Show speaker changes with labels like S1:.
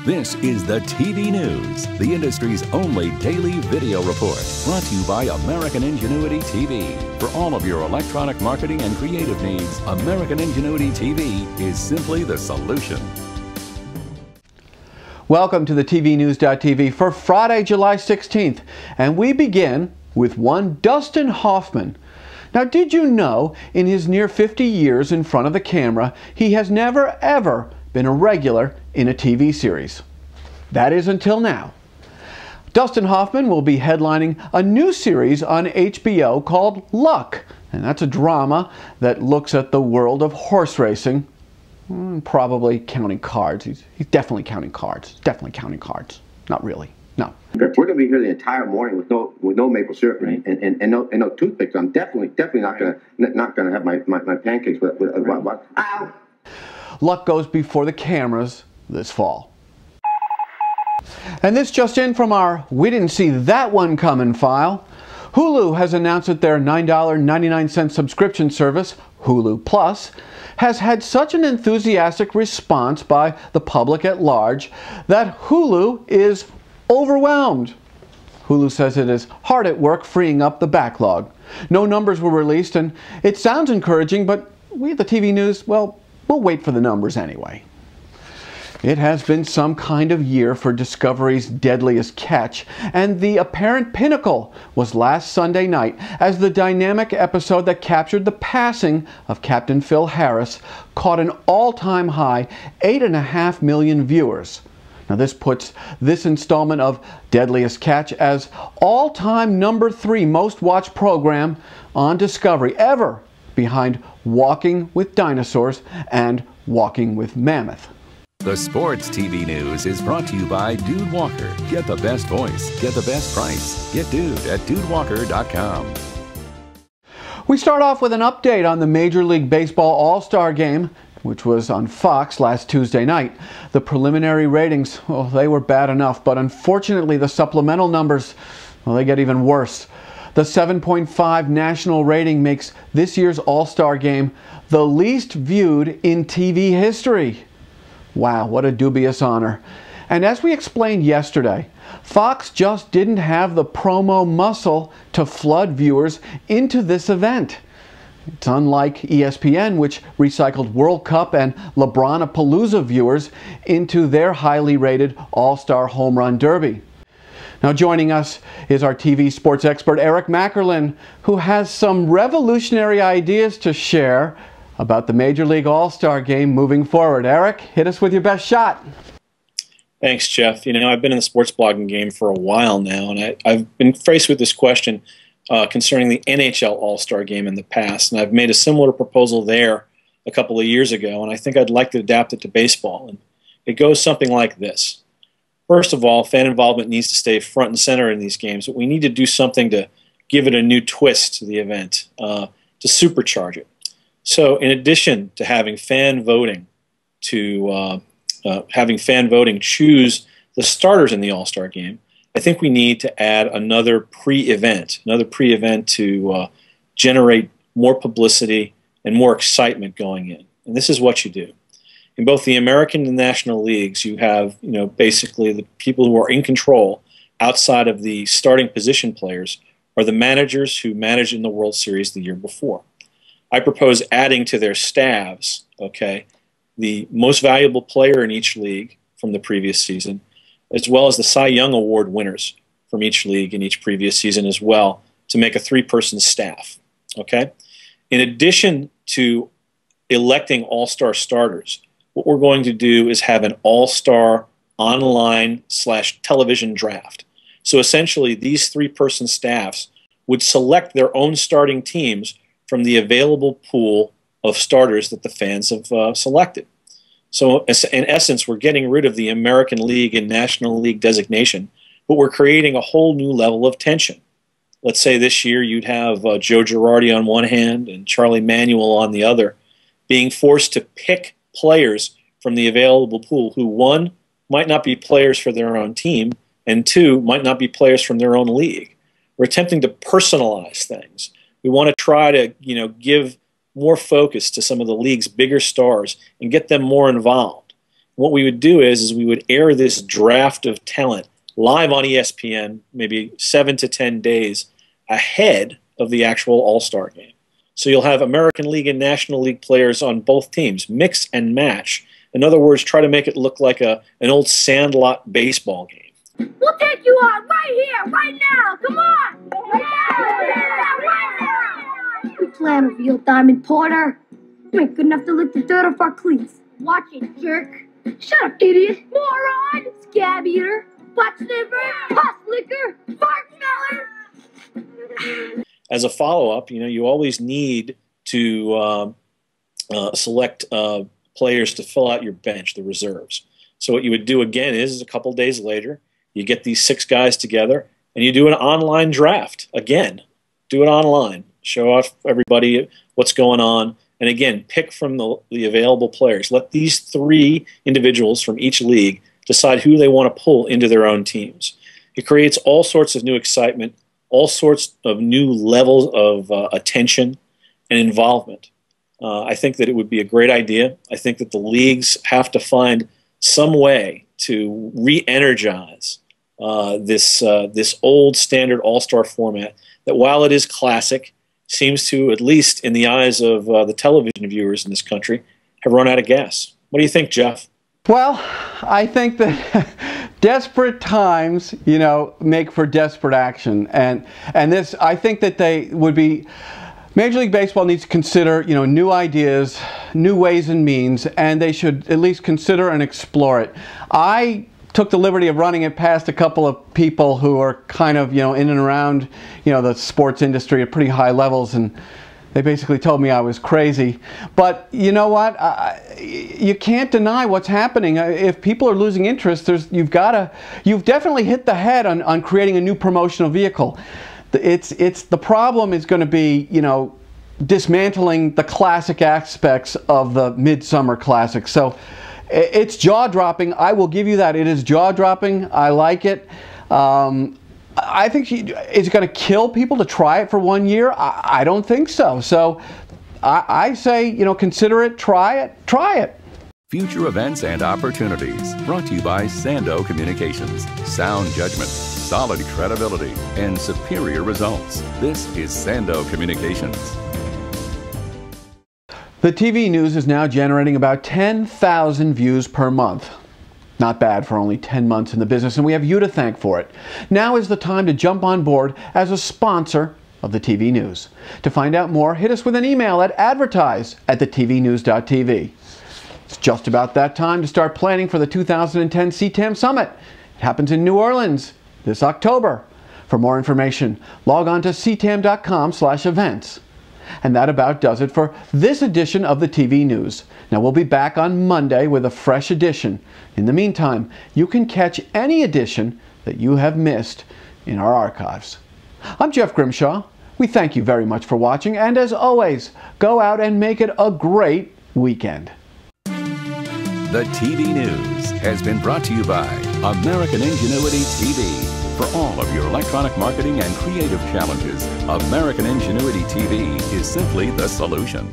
S1: This is the TV News, the industry's only daily video report, brought to you by American Ingenuity TV. For all of your electronic marketing and creative needs, American Ingenuity TV is simply the solution.
S2: Welcome to the TVNews.TV for Friday, July 16th, and we begin with one Dustin Hoffman. Now, did you know in his near 50 years in front of the camera, he has never ever been a regular in a TV series? That is until now. Dustin Hoffman will be headlining a new series on HBO called Luck, and that's a drama that looks at the world of horse racing. Probably counting cards. He's definitely counting cards. Definitely counting cards. Not really. No.
S3: We're going to be here the entire morning with no maple syrup, right? and no toothpicks. I'm definitely not going to have my pancakes with ow.
S2: Luck goes before the cameras this fall. And this just in from our "We Didn't See That One Coming" file. Hulu has announced that their $9.99 subscription service, Hulu Plus, has had such an enthusiastic response by the public at large that Hulu is overwhelmed. Hulu says it is hard at work freeing up the backlog. No numbers were released, and it sounds encouraging, but we at the TV News, well, we'll wait for the numbers anyway. It has been some kind of year for Discovery's Deadliest Catch, and the apparent pinnacle was last Sunday night as the dynamic episode that captured the passing of Captain Phil Harris caught an all-time high 8.5 million viewers. Now this puts this installment of Deadliest Catch as all-time #3 most watched program on Discovery ever, behind Walking with Dinosaurs and Walking with Mammoth.
S1: The Sports TV News is brought to you by Dude Walker. Get the best voice, get the best price. Get Dude at DudeWalker.com.
S2: We start off with an update on the Major League Baseball All-Star Game, which was on Fox last Tuesday night. The preliminary ratings, well, they were bad enough, but unfortunately the supplemental numbers, well, they get even worse. The 7.5 national rating makes this year's All-Star Game the least viewed in TV history. Wow, what a dubious honor. And as we explained yesterday, Fox just didn't have the promo muscle to flood viewers into this event. It's unlike ESPN, which recycled World Cup and LeBron-a-Palooza viewers into their highly rated All-Star Home Run Derby. Now joining us is our TV sports expert Eric Mackerlin, who has some revolutionary ideas to share about the Major League All-Star Game moving forward. Eric, hit us with your best shot.
S4: Thanks, Jeff. You know, I've been in the sports blogging game for a while now, and I've been faced with this question concerning the NHL All-Star Game in the past, and I've made a similar proposal there a couple of years ago, and I think I'd like to adapt it to baseball. And it goes something like this. First of all, fan involvement needs to stay front and center in these games, but we need to do something to give it a new twist to the event, to supercharge it. So in addition to having fan voting choose the starters in the All-Star Game, I think we need to add another pre-event to generate more publicity and more excitement going in. And this is what you do. In both the American and National Leagues, you have, basically the people who are in control outside of the starting position players are the managers who managed in the World Series the year before. I propose adding to their staffs, the most valuable player in each league from the previous season, as well as the Cy Young Award winners from each league in each previous season as well, to make a 3-person staff, In addition to electing all-star starters, what we're going to do is have an all-star online/television draft. So essentially, these 3-person staffs would select their own starting teams from the available pool of starters that the fans have selected. So in essence, we're getting rid of the American League and National League designation, but we're creating a whole new level of tension. Let's say this year you'd have Joe Girardi on one hand and Charlie Manuel on the other, being forced to pick players from the available pool who, one, might not be players for their own team, and two, might not be players from their own league. We're attempting to personalize things. We want to try to, give more focus to some of the league's bigger stars and get them more involved. what we would do is we would air this draft of talent live on ESPN maybe 7 to 10 days ahead of the actual All-Star game. So you'll have American League and National League players on both teams, mix and match. In other words, try to make it look like an old sandlot baseball game.
S5: We'll take you on right here, right now. Come on. Right now. We plan with you, Diamond Porter. You ain't good enough to lick the dirt off our cleats. Watch it, jerk. Shut up, idiot. Moron. Scab eater. Butt sniffer. Puss licker. Fart smeller.
S4: As a follow-up, you always need to select players to fill out your bench, the reserves. So what you would do again is a couple days later, you get these 6 guys together and you do an online draft. Again, do it online. Show off everybody what's going on. And again, pick from the available players. Let these 3 individuals from each league decide who they want to pull into their own teams. It creates all sorts of new excitement, all sorts of new levels of attention and involvement. I think that it would be a great idea. I think that the leagues have to find some way to re-energize this old standard all-star format that, while it is classic, seems to, at least in the eyes of the television viewers in this country, have run out of gas. What do you think, Jeff?
S2: Well, I think that desperate times, make for desperate action. And this, I think that Major League Baseball needs to consider, new ideas, new ways and means, and they should at least consider and explore it. I took the liberty of running it past a couple of people who are kind of, in and around, the sports industry at pretty high levels, and they basically told me I was crazy. But you know what? You can't deny what's happening. If people are losing interest, you've definitely hit the head on creating a new promotional vehicle. The problem is going to be, dismantling the classic aspects of the Midsummer Classic. So it's jaw-dropping. I will give you that. It is jaw-dropping. I like it. I think is it going to kill people to try it for 1 year? I don't think so. So I say, consider it, try it.
S1: Future events and opportunities brought to you by Sando Communications. Sound judgment, solid credibility, and superior results. This is Sando Communications.
S2: The TV news is now generating about 10,000 views per month. Not bad for only 10 months in the business, and we have you to thank for it. Now is the time to jump on board as a sponsor of the TV news. To find out more, hit us with an email at advertise@thetvnews.tv. It's just about that time to start planning for the 2010 CTAM Summit. It happens in New Orleans this October. For more information, log on to ctam.com/events. And that about does it for this edition of the TV News. Now we'll be back on Monday with a fresh edition. In the meantime, you can catch any edition that you have missed in our archives. I'm Jeff Grimshaw. We thank you very much for watching, and as always, go out and make it a great weekend.
S1: The TV News has been brought to you by American Ingenuity TV. For all of your electronic marketing and creative challenges, American Ingenuity TV is simply the solution.